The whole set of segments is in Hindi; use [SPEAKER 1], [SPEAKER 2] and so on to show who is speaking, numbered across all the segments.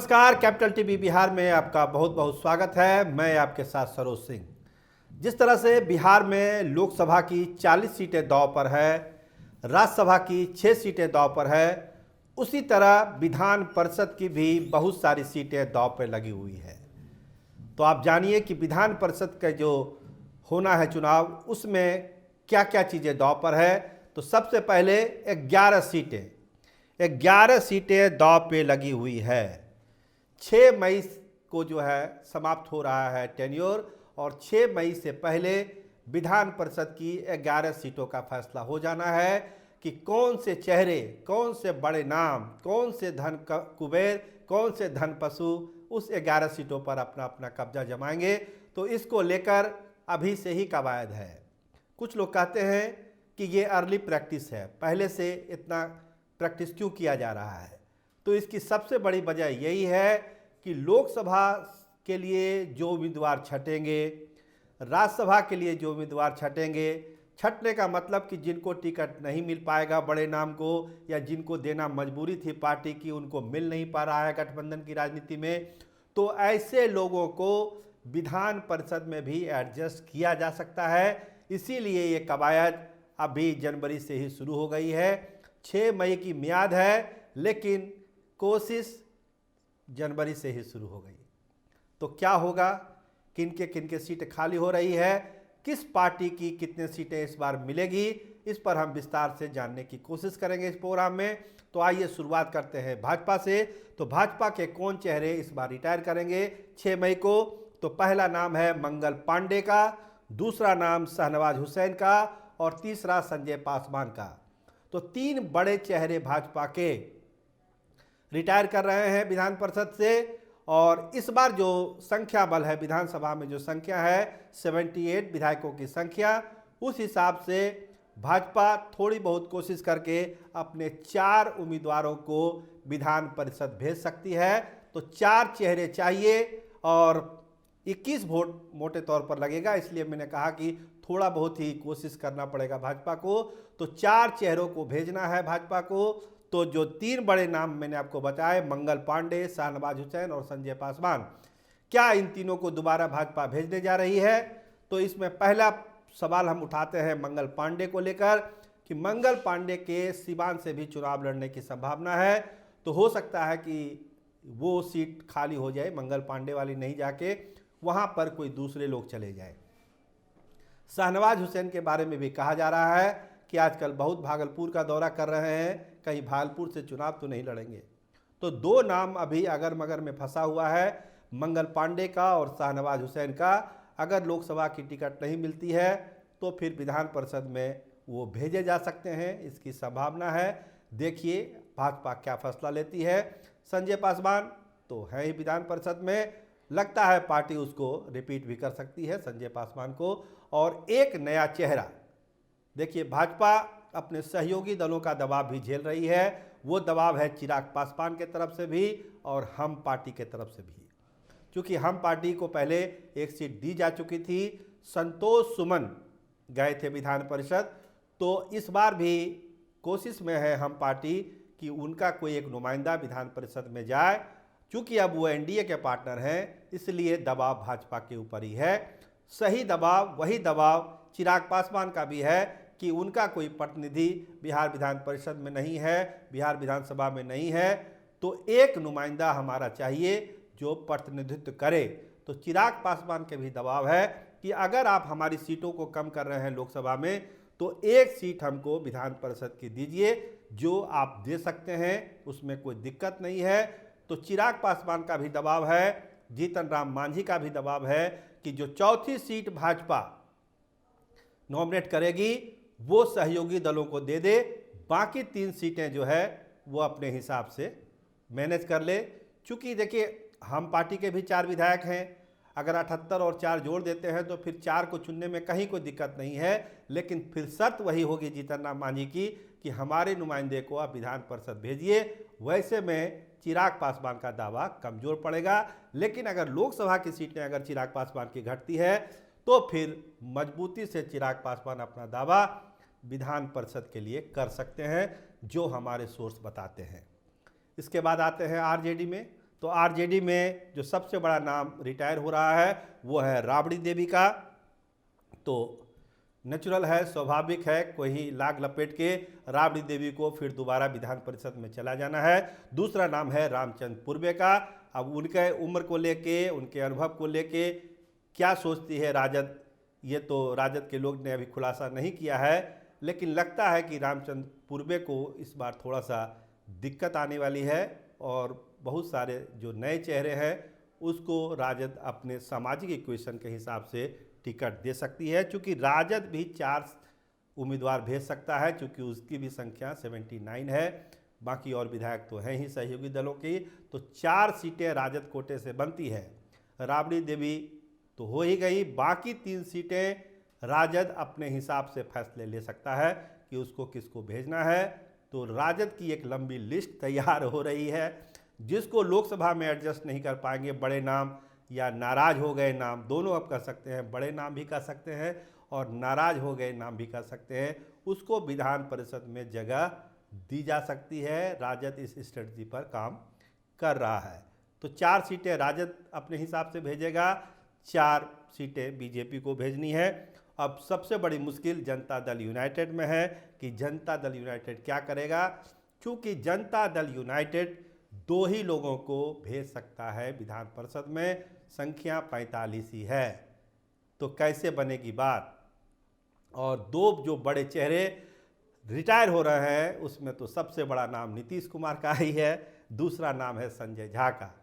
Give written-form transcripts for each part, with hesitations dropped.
[SPEAKER 1] नमस्कार, कैपिटल टीवी बिहार में आपका बहुत बहुत स्वागत है। मैं आपके साथ सरोज सिंह। जिस तरह से बिहार में लोकसभा की 40 सीटें दांव पर है, राज्यसभा की 6 सीटें दांव पर है, उसी तरह विधान परिषद की भी बहुत सारी सीटें दांव पर लगी हुई है। तो आप जानिए कि विधान परिषद का जो होना है चुनाव, उसमें क्या क्या चीज़ें दांव पर है। तो सबसे पहले 11 सीटें दांव पे लगी हुई है। 6 मई को जो है समाप्त हो रहा है टेन्योर, और 6 मई से पहले विधान परिषद की 11 सीटों का फैसला हो जाना है कि कौन से चेहरे, कौन से बड़े नाम, कौन से धन कुबेर, कौन से धन पशु उस 11 सीटों पर अपना अपना कब्जा जमाएंगे। तो इसको लेकर अभी से ही कवायद है। कुछ लोग कहते हैं कि ये अर्ली प्रैक्टिस है, पहले से इतना प्रैक्टिस क्यों किया जा रहा है। तो इसकी सबसे बड़ी वजह यही है कि लोकसभा के लिए जो उम्मीदवार छटेंगे, राज्यसभा के लिए जो उम्मीदवार छटेंगे, छटने का मतलब कि जिनको टिकट नहीं मिल पाएगा बड़े नाम को, या जिनको देना मजबूरी थी पार्टी की, उनको मिल नहीं पा रहा है गठबंधन की राजनीति में, तो ऐसे लोगों को विधान परिषद में भी एडजस्ट किया जा सकता है। इसीलिए ये कवायद अभी जनवरी से ही शुरू हो गई है। 6 मई की मियाद है, लेकिन कोशिश जनवरी से ही शुरू हो गई। तो क्या होगा, किनके सीटें खाली हो रही है, किस पार्टी की कितने सीटें इस बार मिलेगी, इस पर हम विस्तार से जानने की कोशिश करेंगे इस प्रोग्राम में। तो आइए शुरुआत करते हैं भाजपा से। तो भाजपा के कौन चेहरे इस बार रिटायर करेंगे 6 मई को। तो पहला नाम है मंगल पांडे का, दूसरा नाम शाहनवाज हुसैन का, और तीसरा संजय पासवान का। तो 3 बड़े चेहरे भाजपा के रिटायर कर रहे हैं विधान परिषद से। और इस बार जो संख्या बल है विधानसभा में, जो संख्या है 78 विधायकों की संख्या, उस हिसाब से भाजपा थोड़ी बहुत कोशिश करके अपने 4 उम्मीदवारों को विधान परिषद भेज सकती है। तो 4 चेहरे चाहिए और 21 वोट मोटे तौर पर लगेगा, इसलिए मैंने कहा कि थोड़ा बहुत ही कोशिश करना पड़ेगा भाजपा को। तो 4 चेहरों को भेजना है भाजपा को। तो जो 3 बड़े नाम मैंने आपको बताए, मंगल पांडे, शाहनवाज हुसैन और संजय पासवान, क्या इन तीनों को दोबारा भाजपा भेजने जा रही है। तो इसमें पहला सवाल हम उठाते हैं मंगल पांडे को लेकर कि मंगल पांडे के सिवान से भी चुनाव लड़ने की संभावना है। तो हो सकता है कि वो सीट खाली हो जाए, मंगल पांडे वाली नहीं जाके वहाँ पर कोई दूसरे लोग चले जाए। शाहनवाज हुसैन के बारे में भी कहा जा रहा है कि आजकल बहुत भागलपुर का दौरा कर रहे हैं, कहीं भागलपुर से चुनाव तो नहीं लड़ेंगे। तो 2 नाम अभी अगर मगर में फंसा हुआ है, मंगल पांडे का और शाहनवाज हुसैन का। अगर लोकसभा की टिकट नहीं मिलती है तो फिर विधान परिषद में वो भेजे जा सकते हैं, इसकी संभावना है। देखिए भाजपा क्या फैसला लेती है। संजय पासवान तो है ही विधान परिषद में, लगता है पार्टी उसको रिपीट भी कर सकती है संजय पासवान को। और एक नया चेहरा, देखिए भाजपा अपने सहयोगी दलों का दबाव भी झेल रही है। वो दबाव है चिराग पासवान के तरफ से भी और हम पार्टी के तरफ से भी। क्योंकि हम पार्टी को पहले एक सीट दी जा चुकी थी, संतोष सुमन गए थे विधान परिषद, तो इस बार भी कोशिश में है हम पार्टी कि उनका कोई एक नुमाइंदा विधान परिषद में जाए। चूँकि अब वो एनडीए के पार्टनर हैं, इसलिए दबाव भाजपा के ऊपर ही है। सही दबाव, वही दबाव चिराग पासवान का भी है कि उनका कोई प्रतिनिधि बिहार विधान परिषद में नहीं है, बिहार विधानसभा में नहीं है। तो एक नुमाइंदा हमारा चाहिए जो प्रतिनिधित्व करे। तो चिराग पासवान के भी दबाव है कि अगर आप हमारी सीटों को कम कर रहे हैं लोकसभा में, तो एक सीट हमको विधान परिषद की दीजिए, जो आप दे सकते हैं, उसमें कोई दिक्कत नहीं है। तो चिराग पासवान का भी दबाव है, जीतन राम मांझी का भी दबाव है कि जो 4थी सीट भाजपा नॉमिनेट करेगी वो सहयोगी दलों को दे दे, बाकी 3 सीटें जो है वो अपने हिसाब से मैनेज कर ले। चूँकि देखिए हम पार्टी के भी 4 विधायक हैं, अगर 78 और 4 जोड़ देते हैं तो फिर 4 को चुनने में कहीं कोई दिक्कत नहीं है। लेकिन फिर शर्त वही होगी जीतन राम मांझी की कि हमारे नुमाइंदे को आप विधान परिषद भेजिए। वैसे में चिराग पासवान का दावा कमज़ोर पड़ेगा। लेकिन अगर लोकसभा की सीटें अगर चिराग पासवान की घटती है तो फिर मजबूती से चिराग पासवान अपना दावा विधान परिषद के लिए कर सकते हैं, जो हमारे सोर्स बताते हैं। इसके बाद आते हैं आरजेडी में। तो आरजेडी में जो सबसे बड़ा नाम रिटायर हो रहा है वो है राबड़ी देवी का। तो नेचुरल है, स्वाभाविक है, कोई लाग लपेट के राबड़ी देवी को फिर दोबारा विधान परिषद में चला जाना है। दूसरा नाम है रामचंद्र पूर्वे का। अब उनके उम्र को लेके, उनके अनुभव को लेके क्या सोचती है राजद, ये तो राजद के लोग ने अभी खुलासा नहीं किया है, लेकिन लगता है कि रामचंद्र पूर्वे को इस बार थोड़ा सा दिक्कत आने वाली है और बहुत सारे जो नए चेहरे हैं उसको राजद अपने सामाजिक इक्वेशन के हिसाब से टिकट दे सकती है, क्योंकि राजद भी 4 उम्मीदवार भेज सकता है, क्योंकि उसकी भी संख्या 79 है। बाकी और विधायक तो हैं ही सहयोगी दलों की। तो 4 सीटें राजद कोटे से बनती है। राबड़ी देवी तो हो ही गई, बाकी 3 सीटें राजद अपने हिसाब से फैसले ले सकता है कि उसको किसको भेजना है। तो राजद की एक लंबी लिस्ट तैयार हो रही है। जिसको लोकसभा में एडजस्ट नहीं कर पाएंगे, बड़े नाम या नाराज हो गए नाम, दोनों आप कर सकते हैं, बड़े नाम भी कर सकते हैं और नाराज हो गए नाम भी कर सकते हैं, उसको विधान परिषद में जगह दी जा सकती है। राजद इस स्ट्रेटजी पर काम कर रहा है। तो 4 सीटें राजद अपने हिसाब से भेजेगा, 4 सीटें बीजेपी को भेजनी है। अब सबसे बड़ी मुश्किल जनता दल यूनाइटेड में है कि जनता दल यूनाइटेड क्या करेगा, क्योंकि जनता दल यूनाइटेड 2 ही लोगों को भेज सकता है विधान परिषद में, संख्या 45 ही है। तो कैसे बनेगी बात। और 2 जो बड़े चेहरे रिटायर हो रहे हैं उसमें तो सबसे बड़ा नाम नीतीश कुमार का ही है, दूसरा नाम है संजय झा का।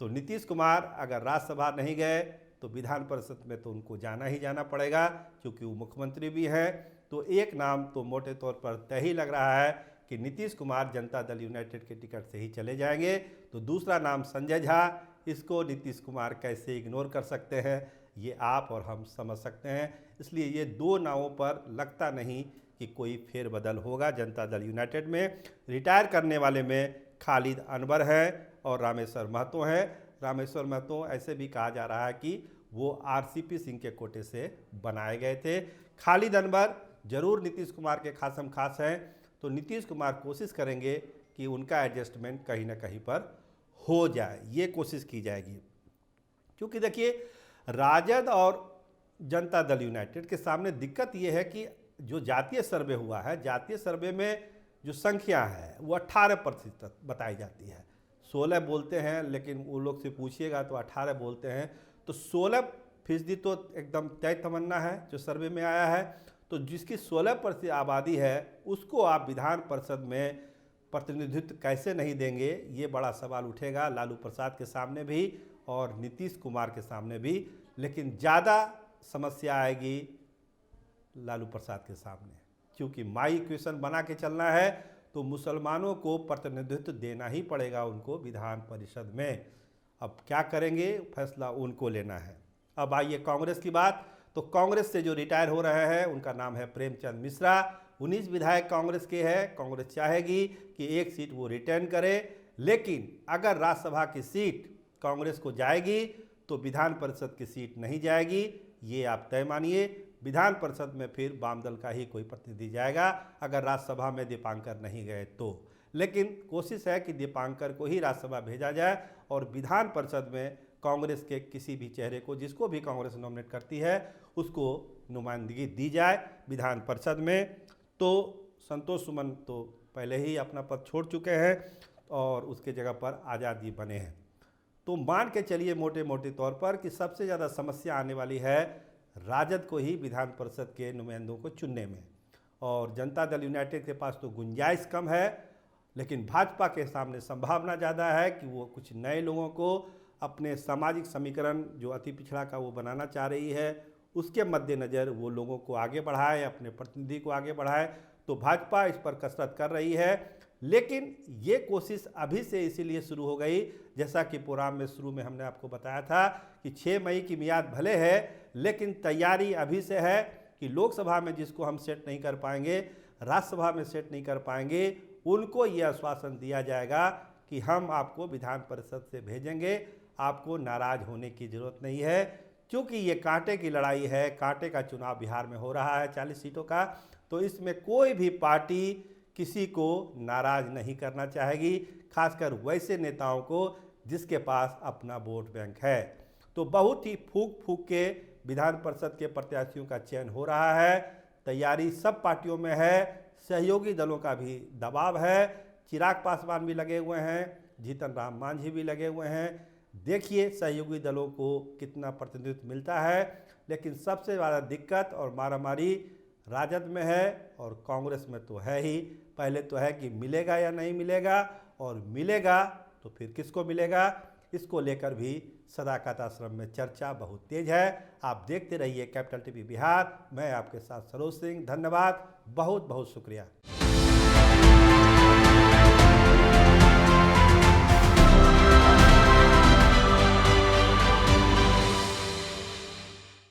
[SPEAKER 1] तो नीतीश कुमार अगर राज्यसभा नहीं गए तो विधान परिषद में तो उनको जाना ही जाना पड़ेगा, क्योंकि वो मुख्यमंत्री भी हैं। तो एक नाम तो मोटे तौर पर तय ही लग रहा है कि नीतीश कुमार जनता दल यूनाइटेड के टिकट से ही चले जाएंगे। तो दूसरा नाम संजय झा, इसको नीतीश कुमार कैसे इग्नोर कर सकते हैं ये आप और हम समझ सकते हैं। इसलिए ये 2 नावों पर लगता नहीं कि कोई फेरबदल होगा जनता दल यूनाइटेड में। रिटायर करने वाले में खालिद अनवर हैं और रामेश्वर महतो हैं। रामेश्वर महतो ऐसे भी कहा जा रहा है कि वो आरसीपी सिंह के कोटे से बनाए गए थे। खालिद अनवर जरूर नीतीश कुमार के खासम खास हैं, तो नीतीश कुमार कोशिश करेंगे कि उनका एडजस्टमेंट कहीं ना कहीं पर हो जाए, ये कोशिश की जाएगी। क्योंकि देखिए राजद और जनता दल यूनाइटेड के सामने दिक्कत ये है कि जो जातीय सर्वे हुआ है, जातीय सर्वे में जो संख्या है वो 18% बताई जाती है। 16 बोलते हैं, लेकिन वो लोग से पूछिएगा तो 18 बोलते हैं। तो 16% तो एकदम तय तमन्ना है जो सर्वे में आया है। तो जिसकी 16% आबादी है उसको आप विधान परिषद में प्रतिनिधित्व कैसे नहीं देंगे, ये बड़ा सवाल उठेगा लालू प्रसाद के सामने भी और नीतीश कुमार के सामने भी। लेकिन ज़्यादा समस्या आएगी लालू प्रसाद के सामने, क्योंकि माई इक्वेशन बना के चलना है तो मुसलमानों को प्रतिनिधित्व देना ही पड़ेगा उनको विधान परिषद में। अब क्या करेंगे, फैसला उनको लेना है। अब आइए कांग्रेस की बात। तो कांग्रेस से जो रिटायर हो रहे हैं उनका नाम है प्रेमचंद मिश्रा। 19 विधायक कांग्रेस के हैं। कांग्रेस चाहेगी कि 1 सीट वो रिटर्न करे, लेकिन अगर राज्यसभा की सीट कांग्रेस को जाएगी तो विधान परिषद की सीट नहीं जाएगी, ये आप तय मानिए। विधान परिषद में फिर वाम दल का ही कोई प्रतिनिधि जाएगा अगर राज्यसभा में दीपांकर नहीं गए तो। लेकिन कोशिश है कि दीपांकर को ही राज्यसभा भेजा जाए और विधान परिषद में कांग्रेस के किसी भी चेहरे को, जिसको भी कांग्रेस नॉमिनेट करती है, उसको नुमाइंदगी दी जाए विधान परिषद में। तो संतोष सुमन तो पहले ही अपना पद छोड़ चुके हैं और उसके जगह पर आज़ाद जी बने हैं। तो मान के चलिए मोटे मोटे तौर पर कि सबसे ज़्यादा समस्या आने वाली है राजद को ही विधान परिषद के नुमाइंदों को चुनने में। और जनता दल यूनाइटेड के पास तो गुंजाइश कम है, लेकिन भाजपा के सामने संभावना ज़्यादा है कि वो कुछ नए लोगों को अपने सामाजिक समीकरण जो अति पिछड़ा का वो बनाना चाह रही है, उसके मद्देनज़र वो लोगों को आगे बढ़ाए, अपने प्रतिनिधि को आगे बढ़ाए। तो भाजपा इस पर कसरत कर रही है, लेकिन ये कोशिश अभी से इसीलिए शुरू हो गई, जैसा कि प्रोग्राम में शुरू में हमने आपको बताया था कि 6 मई की मियाद भले है, लेकिन तैयारी अभी से है कि लोकसभा में जिसको हम सेट नहीं कर पाएंगे, राज्यसभा में सेट नहीं कर पाएंगे, उनको ये आश्वासन दिया जाएगा कि हम आपको विधान परिषद से भेजेंगे, आपको नाराज होने की ज़रूरत नहीं है। क्योंकि ये कांटे की लड़ाई है, कांटे का चुनाव बिहार में हो रहा है 40 सीटों का। तो इसमें कोई भी पार्टी किसी को नाराज नहीं करना चाहेगी, खासकर वैसे नेताओं को जिसके पास अपना वोट बैंक है। तो बहुत ही फूक फूक के विधान परिषद के प्रत्याशियों का चयन हो रहा है। तैयारी सब पार्टियों में है, सहयोगी दलों का भी दबाव है। चिराग पासवान भी लगे हुए हैं, जीतन राम मांझी भी लगे हुए हैं। देखिए सहयोगी दलों को कितना प्रतिनिधित्व मिलता है। लेकिन सबसे ज़्यादा दिक्कत और मारामारी राजद में है और कांग्रेस में तो है ही। पहले तो है कि मिलेगा या नहीं मिलेगा, और मिलेगा तो फिर किसको मिलेगा, इसको लेकर भी सदाकत आश्रम में चर्चा बहुत तेज है। आप देखते रहिए कैपिटल टीवी बिहार। मैं आपके साथ सरोज सिंह। धन्यवाद, बहुत बहुत शुक्रिया।